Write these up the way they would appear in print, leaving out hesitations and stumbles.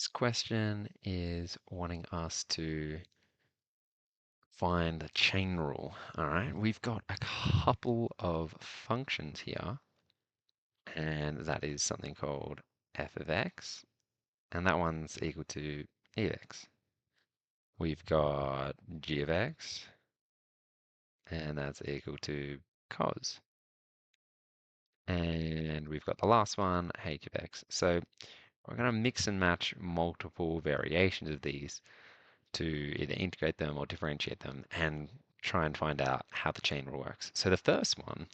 This question is wanting us to find the chain rule. All right, we've got a couple of functions here, and that is something called f of x, and that one's equal to e of x. We've got g of x, and that's equal to cos. And we've got the last one, h of x. So we're going to mix and match multiple variations of these to either integrate them or differentiate them and try and find out how the chain rule works. So the first one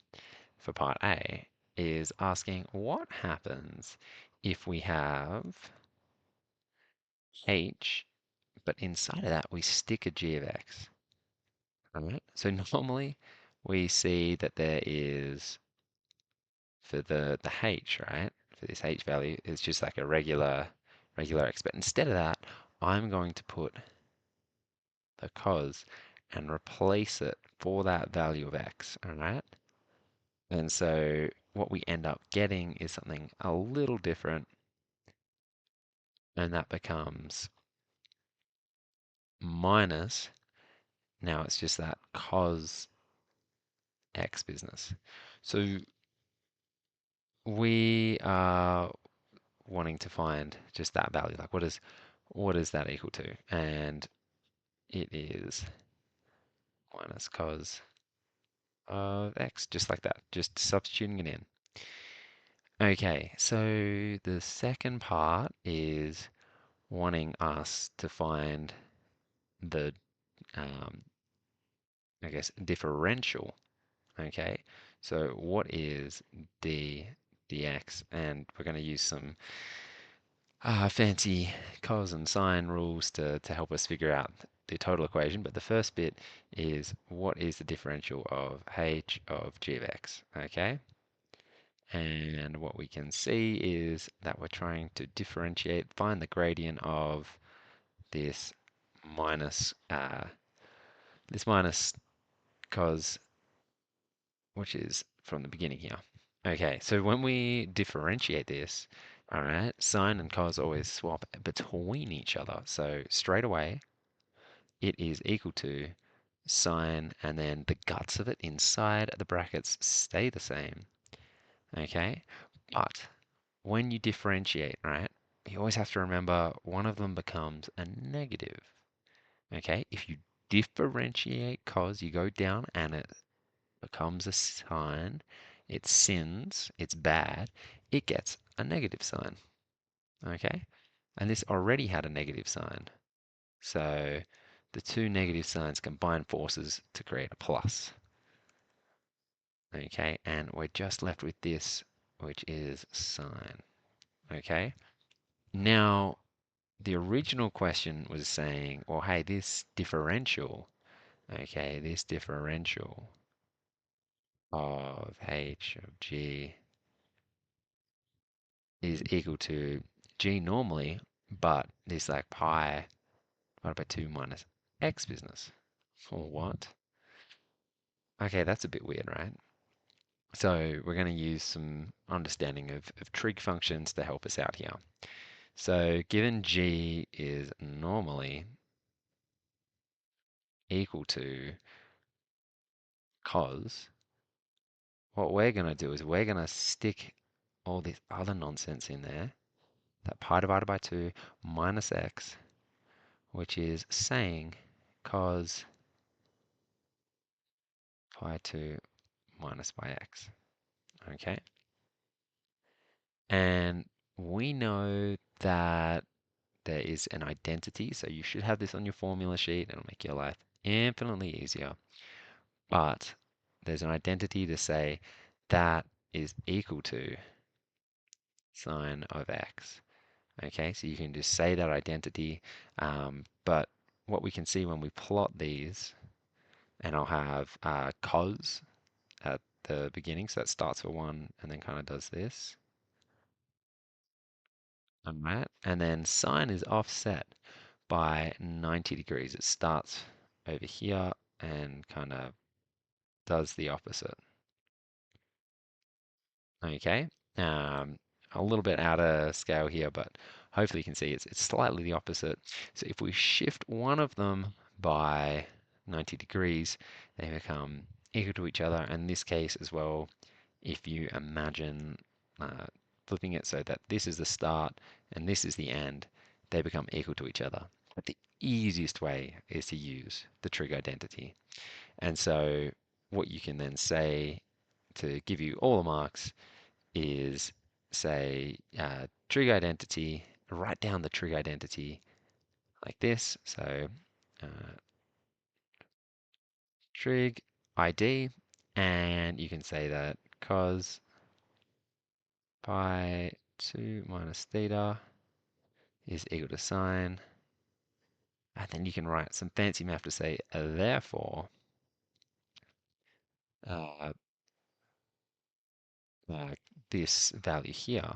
for part A is asking what happens if we have h, but inside of that we stick a g of x. All right. So normally we see that there is for the h, right? For this h value is just like a regular x. But instead of that, I'm going to put the cos and replace it for that value of x, all right? And so what we end up getting is something a little different, and that becomes minus, now it's just that cos x business. So we are wanting to find just that value, like what is that equal to? And it is minus cos of x, just like that, just substituting it in. Okay, so the second part is wanting us to find the, um, I guess, differential. Okay, so what is dx? And we're going to use some fancy cos and sine rules to help us figure out the total equation. But the first bit is what is the differential of h of g of x? Okay. And what we can see is that we're trying to differentiate, find the gradient of this minus, this minus cos, which is from the beginning here. Okay, so when we differentiate this, all right, sine and cos always swap between each other. So straight away, it is equal to sine, and then the guts of it inside the brackets stay the same. Okay, but when you differentiate, right, you always have to remember one of them becomes a negative. Okay, if you differentiate cos, you go down and it becomes a sine, it sins, it's bad, it gets a negative sign. Okay, and this already had a negative sign. So the two negative signs combine forces to create a plus. Okay, and we're just left with this, which is sine. Okay, now the original question was saying, well, hey, this differential, okay, this differential of h of g is equal to g normally, but this like pi divided by 2 minus x business. Or what? Okay, that's a bit weird, right? So we're going to use some understanding of trig functions to help us out here. So given g is normally equal to cos, what we're going to do is we're going to stick all this other nonsense in there, that pi divided by 2 minus x, which is saying cos pi 2 minus pi x. Okay? And we know that there is an identity, so you should have this on your formula sheet. It'll make your life infinitely easier. But there's an identity to say that is equal to sine of x. Okay, so you can just say that identity, but what we can see when we plot these, and I'll have cos at the beginning, so that starts for 1 and then kind of does this. All right, and then sine is offset by 90 degrees. It starts over here and kind of does the opposite. Okay, a little bit out of scale here, but hopefully you can see it's slightly the opposite. So if we shift one of them by 90 degrees, they become equal to each other. And in this case as well, if you imagine uh, flipping it so that this is the start and this is the end, they become equal to each other. But the easiest way is to use the trig identity. And so what you can then say to give you all the marks is say trig identity, write down the trig identity like this. So uh, trig ID, and you can say that cos pi 2 minus theta is equal to sine. And then you can write some fancy math to say, therefore, uh, uh, this value here,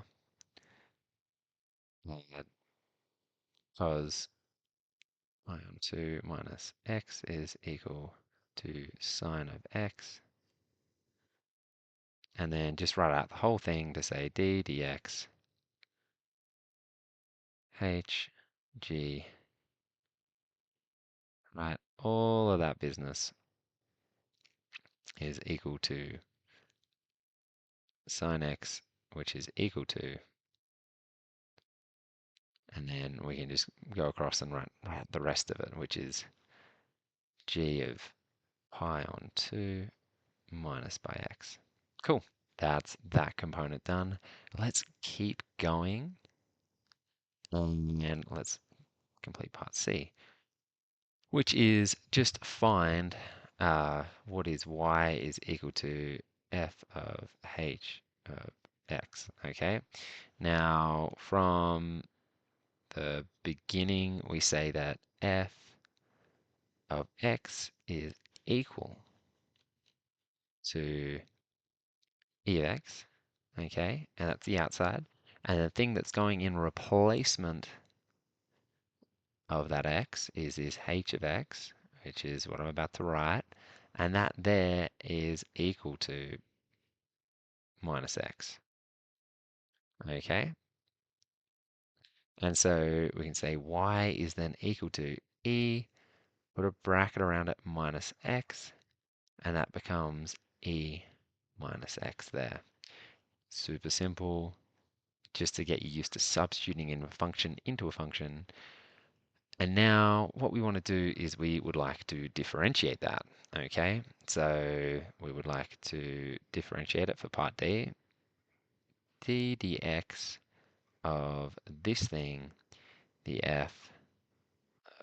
cos ion 2 minus x is equal to sine of x. And then just write out the whole thing to say d dx h g, right? All of that business is equal to sine x, which is equal to, and then we can just go across and write the rest of it, which is g of pi on 2 minus by x. Cool. That's that component done. Let's keep going and let's complete part C, which is just find what is y is equal to f of h of x. Okay. Now, from the beginning, we say that f of x is equal to e of x, okay, and that's the outside. And the thing that's going in replacement of that x is this h of x, which is what I'm about to write, and that there is equal to minus x, okay? And so we can say y is then equal to e, put a bracket around it, minus x, and that becomes e minus x there. Super simple, just to get you used to substituting in a function into a function. And now what we want to do is we would like to differentiate that, okay? So we would like to differentiate it for part D. D dx of this thing, the f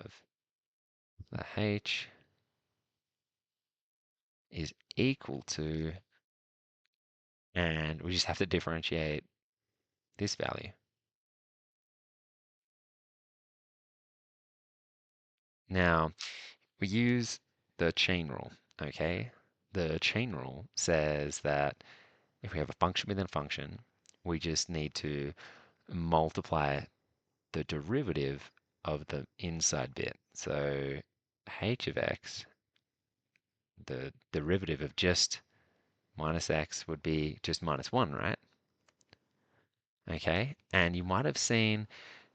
of the h is equal to, and we just have to differentiate this value. Now, we use the chain rule, okay? The chain rule says that if we have a function within a function, we just need to multiply the derivative of the inside bit. So h of x, the derivative of just minus x would be just minus 1, right? Okay, and you might have seen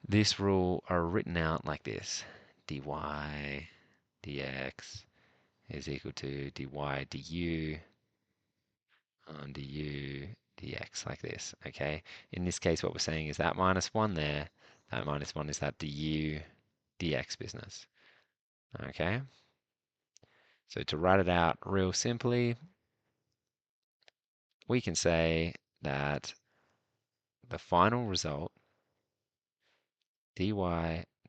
this rule are written out like this. dy dx is equal to dy du on du dx like this, okay? In this case, what we're saying is that minus 1 there, that minus 1 is that du dx business, okay? So to write it out real simply, we can say that the final result, dy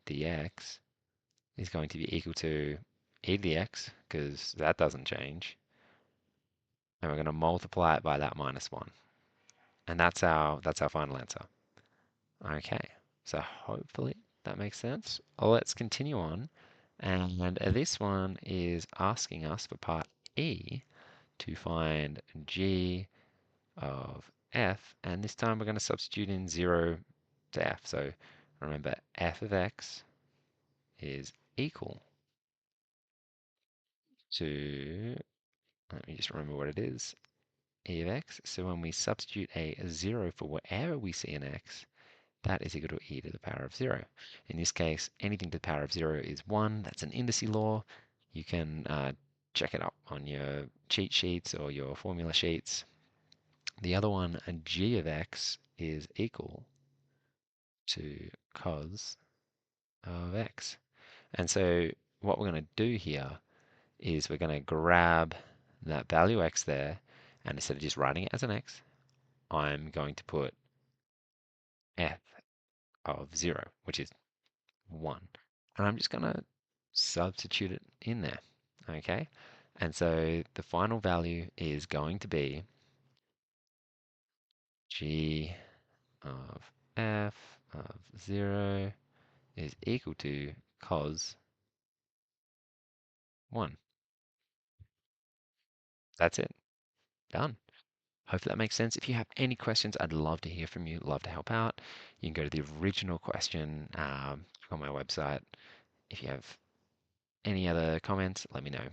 dx, is going to be equal to e dx, because that doesn't change, and we're going to multiply it by that minus 1. And that's our final answer. Okay, so hopefully that makes sense. Let's continue on. And this one is asking us for part E to find g of f, and this time we're going to substitute in 0 to f. So remember, f of x is equal to, let me just remember what it is, e of x. So when we substitute a 0 for wherever we see an x, that is equal to e to the power of 0. In this case, anything to the power of 0 is 1. That's an indice law. You can check it up on your cheat sheets or your formula sheets. The other one, a g of x, is equal to cos of x. And so what we're going to do here is we're going to grab that value x there, and instead of just writing it as an x, I'm going to put f of 0, which is 1. And I'm just going to substitute it in there, okay? And so the final value is going to be g of f of 0 is equal to cos 1. That's it. Done. Hope that makes sense. If you have any questions, I'd love to hear from you, love to help out. You can go to the original question on my website. If you have any other comments, let me know.